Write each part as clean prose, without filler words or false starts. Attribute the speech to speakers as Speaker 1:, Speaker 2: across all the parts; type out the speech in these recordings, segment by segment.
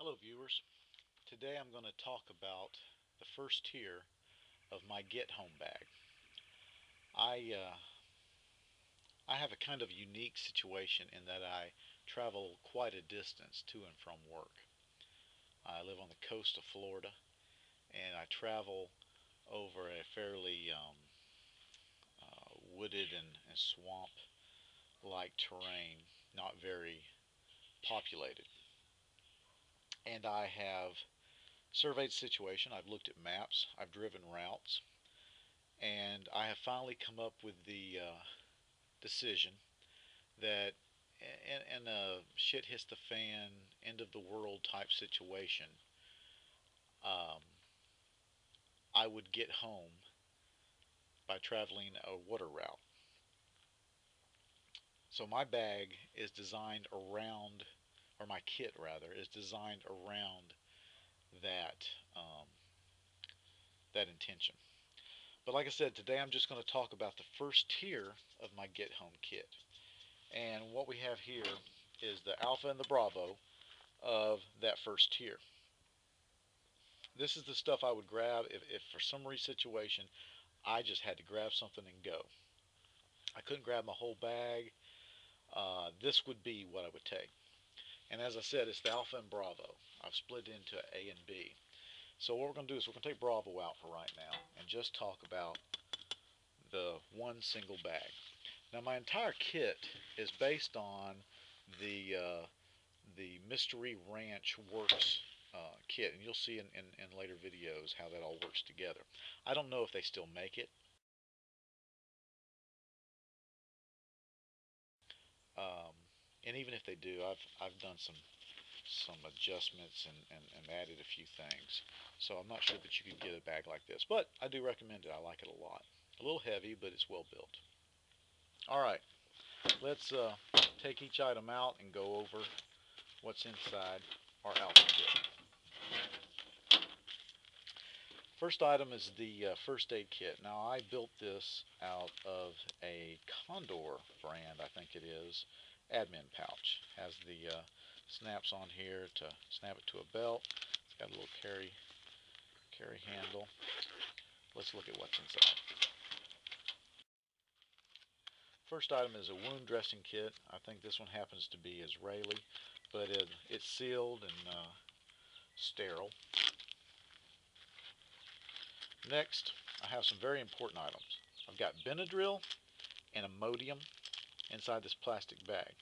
Speaker 1: Hello viewers, today I'm going to talk about the first tier of my Get Home bag. I, uh, I have a kind of unique situation in that I travel quite a distance to and from work. I live on the coast of Florida and I travel over a fairly wooded and swamp-like terrain, not very populated. And I have surveyed the situation, I've looked at maps, I've driven routes, and I have finally come up with the decision that in a shit hits the fan, end of the world type situation, um, I would get home by traveling a water route. So my bag is designed around, or my kit rather, is designed around that um, that intention. But like I said, today I'm just going to talk about the first tier of my get home kit. And what we have here is the Alpha and the Bravo of that first tier. This is the stuff I would grab if for some situation I just had to grab something and go. I couldn't grab my whole bag. This would be what I would take. And as I said, it's the Alpha and Bravo. I've split it into A and B. So what we're going to do is we're going to take Bravo out for right now and just talk about the one single bag. Now my entire kit is based on the uh, the Mystery Ranch Works kit, and you'll see in later videos how that all works together. I don't know if they still make it, um, and even if they do, I've done some adjustments and added a few things. So I'm not sure that you could get a bag like this, but I do recommend it. I like it a lot. A little heavy, but it's well built. All right, let's take each item out and go over what's inside our Alpha kit. First item is the first aid kit. Now I built this out of a Condor brand, I think it is, admin pouch. Has the snaps on here to snap it to a belt. It's got a little carry handle. Let's look at what's inside. First item is a wound dressing kit. I think this one happens to be Israeli, but it's sealed and sterile. Next, I have some very important items. I've got Benadryl and Imodium inside this plastic bag.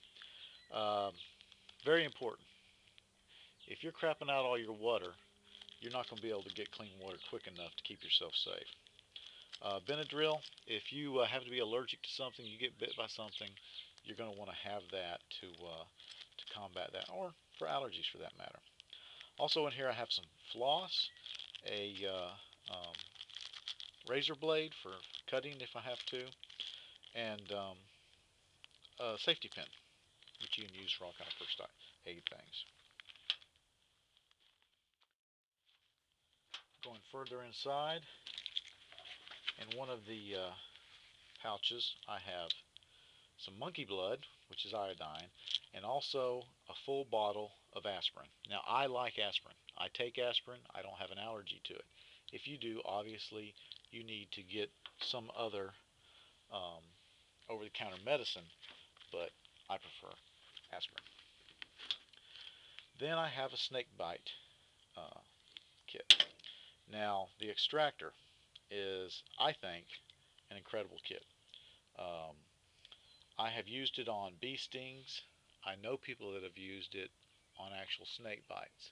Speaker 1: Um, Very important. If you're crapping out all your water, you're not going to be able to get clean water quick enough to keep yourself safe. Benadryl, if you happen to be allergic to something, you get bit by something, you're going to want to have that to combat that, or for allergies for that matter. Also in here I have some floss, a razor blade for cutting if I have to, and a safety pin, which you can use for all kind of first aid things. Going further inside, in one of the pouches, I have some monkey blood, which is iodine, and also a full bottle of aspirin. Now, I like aspirin. I take aspirin. I don't have an allergy to it. If you do, obviously, you need to get some other um, over-the-counter medicine, but I prefer aspirin. Then I have a snake bite uh, kit. Now, the extractor is, I think, an incredible kit. Um, I have used it on bee stings. I know people that have used it on actual snake bites.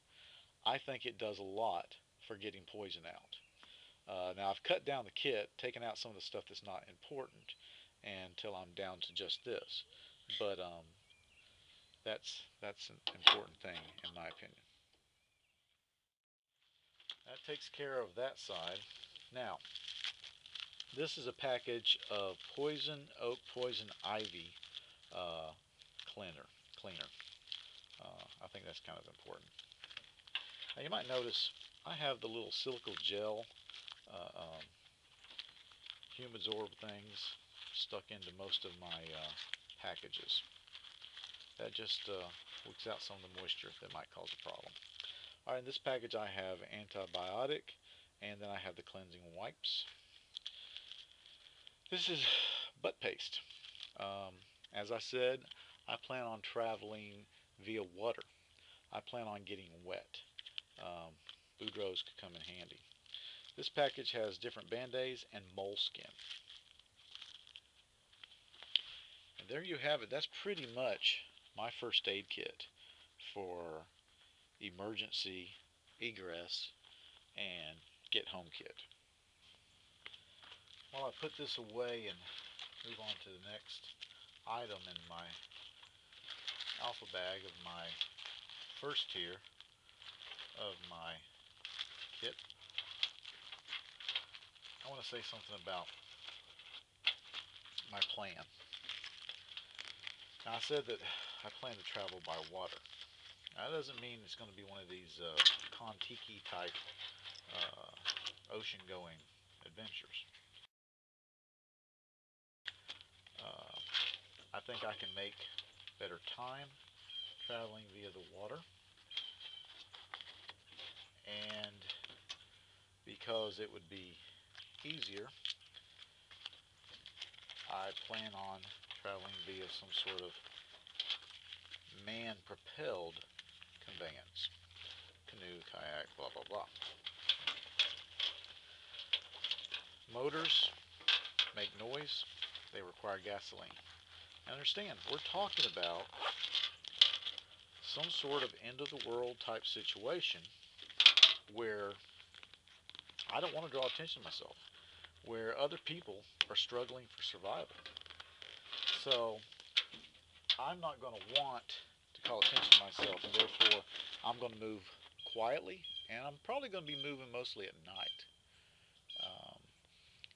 Speaker 1: I think it does a lot for getting poison out. Now I've cut down the kit, taken out some of the stuff that's not important, until I'm down to just this. But that's an important thing in my opinion. That takes care of that side. Now, this is a package of poison oak, poison ivy uh, cleaner. Cleaner. I think that's kind of important. Now you might notice I have the little silica gel uh, um, humidor things stuck into most of my packages. That just wicks out some of the moisture that might cause a problem. Alright, in this package I have antibiotic, and then I have the cleansing wipes. This is butt paste. Um, as I said, I plan on traveling via water. I plan on getting wet. Um, Boudreaux's could come in handy. This package has different band-aids and moleskin. And there you have it. That's pretty much my first aid kit for emergency egress and get home kit. While I put this away and move on to the next item in my alpha bag of my first tier of my kit, I want to say something about my plan. Now, I said that I plan to travel by water. Now, that doesn't mean it's going to be one of these Kon-Tiki type ocean going adventures. Uh, I think I can make better time traveling via the water, and because it would be easier, I plan on traveling via some sort of man-propelled conveyance. Canoe, kayak, blah, blah, blah. Motors make noise. They require gasoline. Now understand, we're talking about some sort of end-of-the-world type situation where I don't want to draw attention to myself, where other people are struggling for survival. So I'm not going to want to call attention to myself, and therefore I'm going to move quietly, and I'm probably going to be moving mostly at night. Um,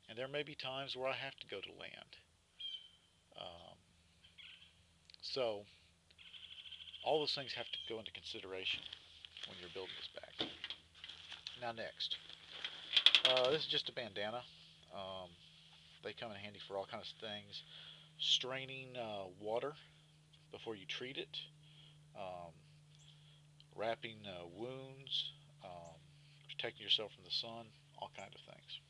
Speaker 1: and there may be times where I have to go to land. Um, so all those things have to go into consideration when you're building this bag. Now next, this is just a bandana. Um, they come in handy for all kinds of things. Straining water before you treat it, um, wrapping wounds, protecting yourself from the sun, all kinds of things.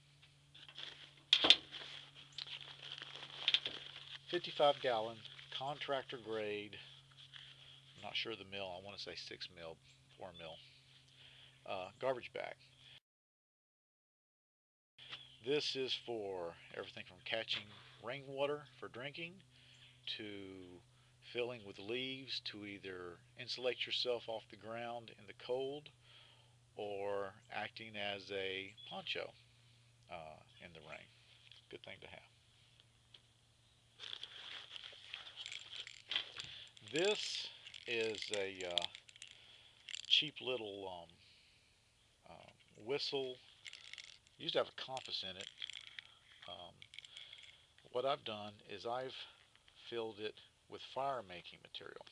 Speaker 1: 55-gallon contractor grade. I'm not sure of the mill. I want to say 6 mil, 4 mil. Garbage bag. This is for everything from catching rainwater for drinking to filling with leaves to either insulate yourself off the ground in the cold or acting as a poncho in the rain. Good thing to have. This is a cheap little whistle. It used to have a compass in it. Um, what I've done is I've filled it with fire making material,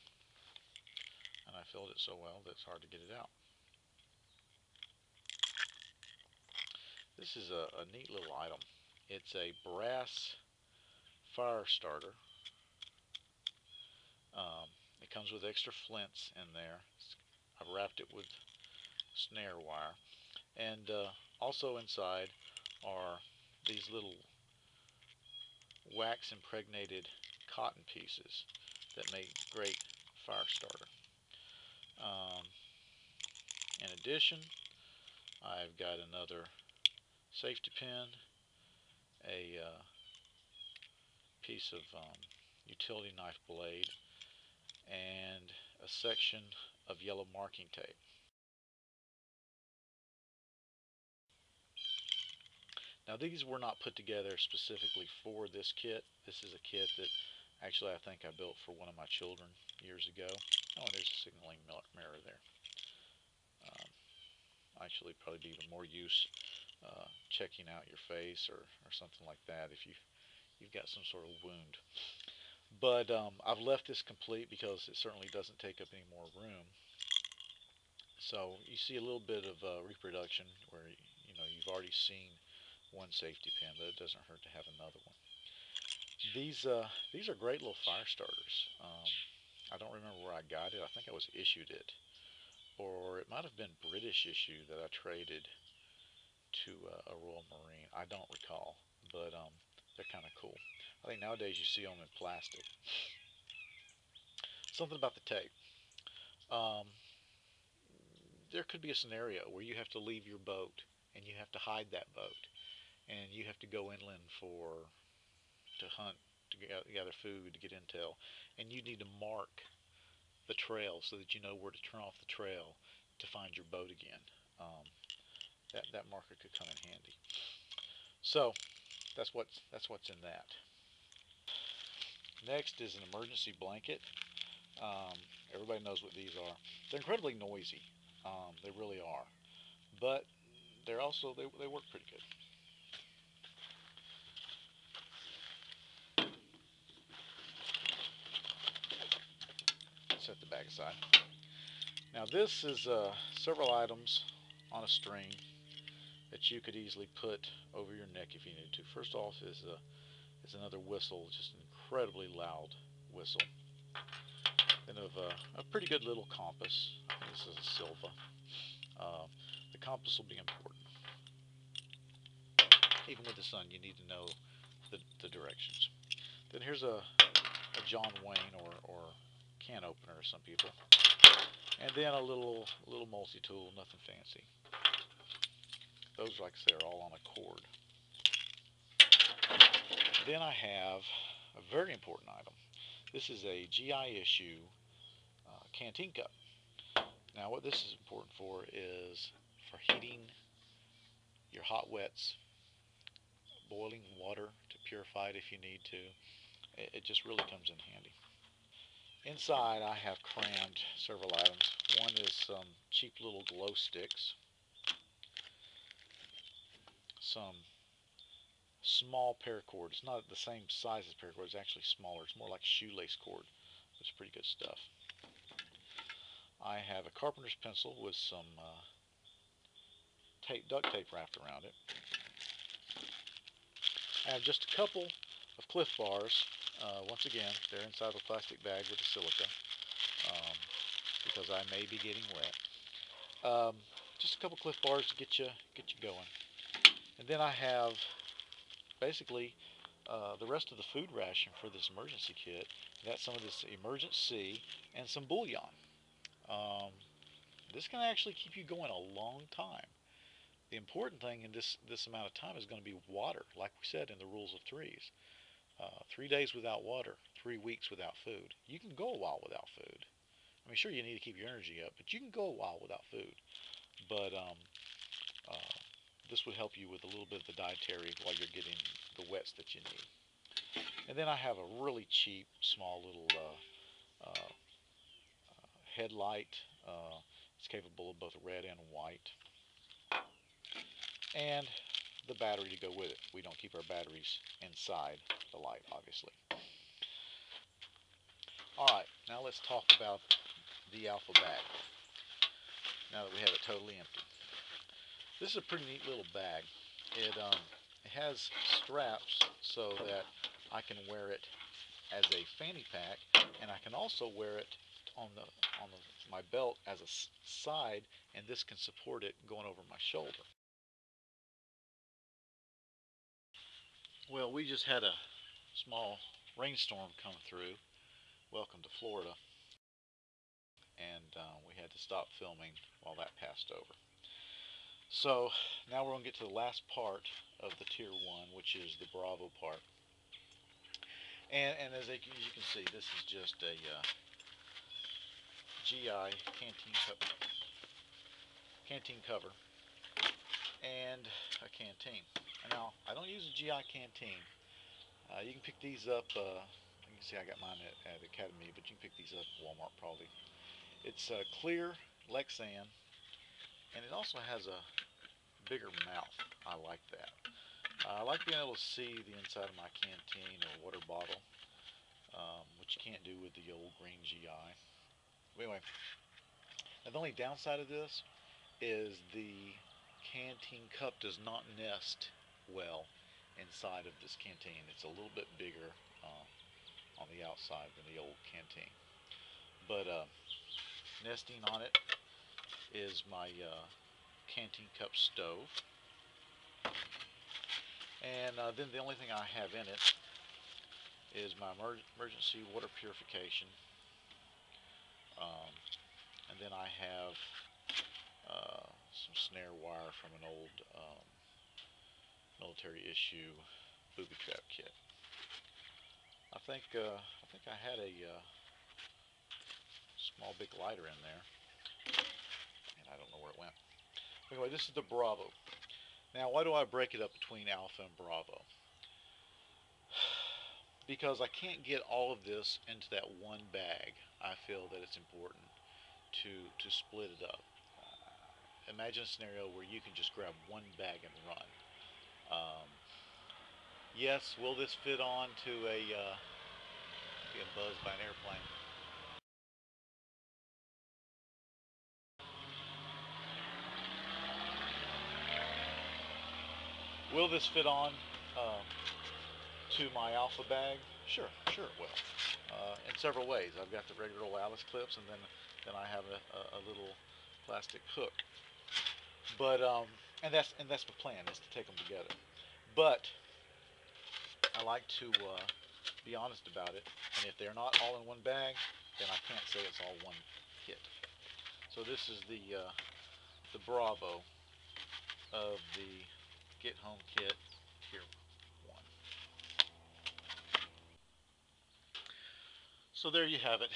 Speaker 1: and I filled it so well that it's hard to get it out. This is a neat little item. It's a brass fire starter. It comes with extra flints in there. I've wrapped it with snare wire, and also inside are these little wax impregnated cotton pieces that make great fire starter. Um, in addition, I've got another safety pin, a piece of utility knife blade, and a section of yellow marking tape. Now these were not put together specifically for this kit. This is a kit that actually I think I built for one of my children years ago. Oh, and there's a signaling mirror there. Actually probably be even more use checking out your face or something like that if you've got some sort of wound. But I've left this complete because it certainly doesn't take up any more room. So you see a little bit of reproduction where you've already seen one safety pin, but it doesn't hurt to have another one. These are great little fire starters. I don't remember where I got it. I think I was issued it or it might have been British issue that I traded to a Royal Marine. I don't recall, but they're kind of cool. I think nowadays you see them in plastic. Something about the tape. Um, there could be a scenario where you have to leave your boat and you have to hide that boat and you have to go inland to hunt, to gather food, to get intel, and you need to mark the trail so that you know where to turn off the trail to find your boat again. Um, that marker could come in handy. So that's what's in that. Next is an emergency blanket. Um, Everybody knows what these are. They're incredibly noisy. They really are, but they work pretty good. Set the bag aside. Now this is several items on a string that you could easily put over your neck if you needed to. First off is another whistle, just an incredibly loud whistle. Then of a pretty good little compass. I think this is a Silva. Uh, the compass will be important. Even with the sun, you need to know the directions. Then here's a John Wayne or can opener, some people, and then a little multi-tool, nothing fancy. Those, like I say, are all on a cord. Then I have a very important item. This is a GI issue canteen cup. Now, what this is important for is for heating your hot wets, boiling water to purify it if you need to. It just really comes in handy. Inside, I have crammed several items. One is some cheap little glow sticks, some small paracord. It's not the same size as paracord. It's actually smaller. It's more like shoelace cord. It's pretty good stuff. I have a carpenter's pencil with some duct tape wrapped around it. I have just a couple of Cliff Bars. Once again, they're inside of a plastic bag with a silica because I may be getting wet. Just a couple Cliff Bars to get you going. And then I have basically the rest of the food ration for this emergency kit. That's some of this emergency and some bouillon. Um, this can actually keep you going a long time. The important thing in this amount of time is going to be water, like we said in the rules of threes. 3 days without water, 3 weeks without food. You can go a while without food. I mean, sure, you need to keep your energy up, but you can go a while without food. But uh, this would help you with a little bit of the dietary while you're getting the wets that you need. And then I have a really cheap, small little headlight. It's capable of both red and white. And the battery to go with it. We don't keep our batteries inside the light, obviously. Alright, now let's talk about the Alpha bag, now that we have it totally empty. This is a pretty neat little bag. It has straps so that I can wear it as a fanny pack, and I can also wear it on my belt as a side, and this can support it going over my shoulder. Well, we just had a small rainstorm come through. Welcome to Florida. And we had to stop filming while that passed over. So now we're going to get to the last part of the Tier 1, which is the Bravo part. And as you can see, this is just a GI canteen cover and a canteen. Now, I don't use a GI canteen. You can pick these up. You can see I got mine at Academy, but you can pick these up at Walmart probably. It's clear Lexan, and it also has a bigger mouth. I like that. I like being able to see the inside of my canteen or water bottle, which you can't do with the old green GI. But anyway, the only downside of this is the canteen cup does not nest well inside of this canteen. It's a little bit bigger on the outside than the old canteen. But nesting on it is my canteen cup stove. And then the only thing I have in it is my emergency water purification. Um, and then I have some snare wire from an old military issue booby trap kit. I think I had a small big lighter in there, and I don't know where it went. Anyway, this is the Bravo. Now, why do I break it up between Alpha and Bravo? Because I can't get all of this into that one bag. I feel that it's important to split it up. Imagine a scenario where you can just grab one bag and run. Um, yes, will this fit on to a being buzzed by an airplane? Will this fit on um, to my Alpha bag? Sure, sure it will. In several ways. I've got the regular old Alice clips, and then I have a little plastic hook. But and that's the plan, is to take them together. But I like to be honest about it, and if they're not all in one bag, then I can't say it's all one kit. So this is the Bravo of the Get Home Kit Tier 1. So there you have it.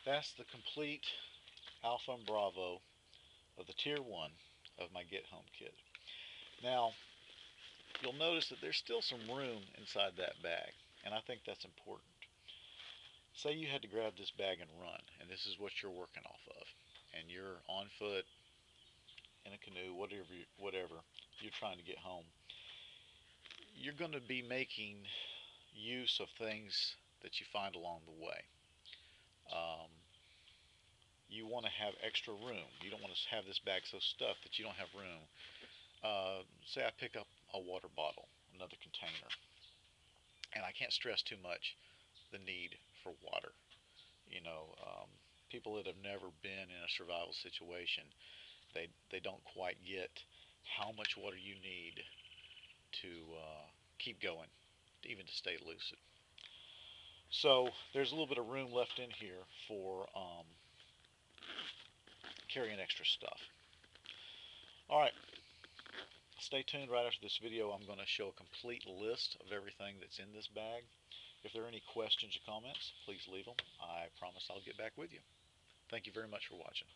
Speaker 1: That's the complete Alpha and Bravo of the Tier 1 of my Get Home Kit. Now, you'll notice that there's still some room inside that bag, and I think that's important. Say you had to grab this bag and run, and this is what you're working off of, and you're on foot, in a canoe, whatever you're trying to get home. You're going to be making use of things that you find along the way. Um, you want to have extra room. You don't want to have this bag so stuffed that you don't have room. Say I pick up a water bottle, another container, and I can't stress too much the need for water. You know, people that have never been in a survival situation, they don't quite get how much water you need to keep going, even to stay lucid. So there's a little bit of room left in here for carrying extra stuff. All right, stay tuned. Right after this video, I'm going to show a complete list of everything that's in this bag. If there are any questions or comments, please leave them. I promise I'll get back with you. Thank you very much for watching.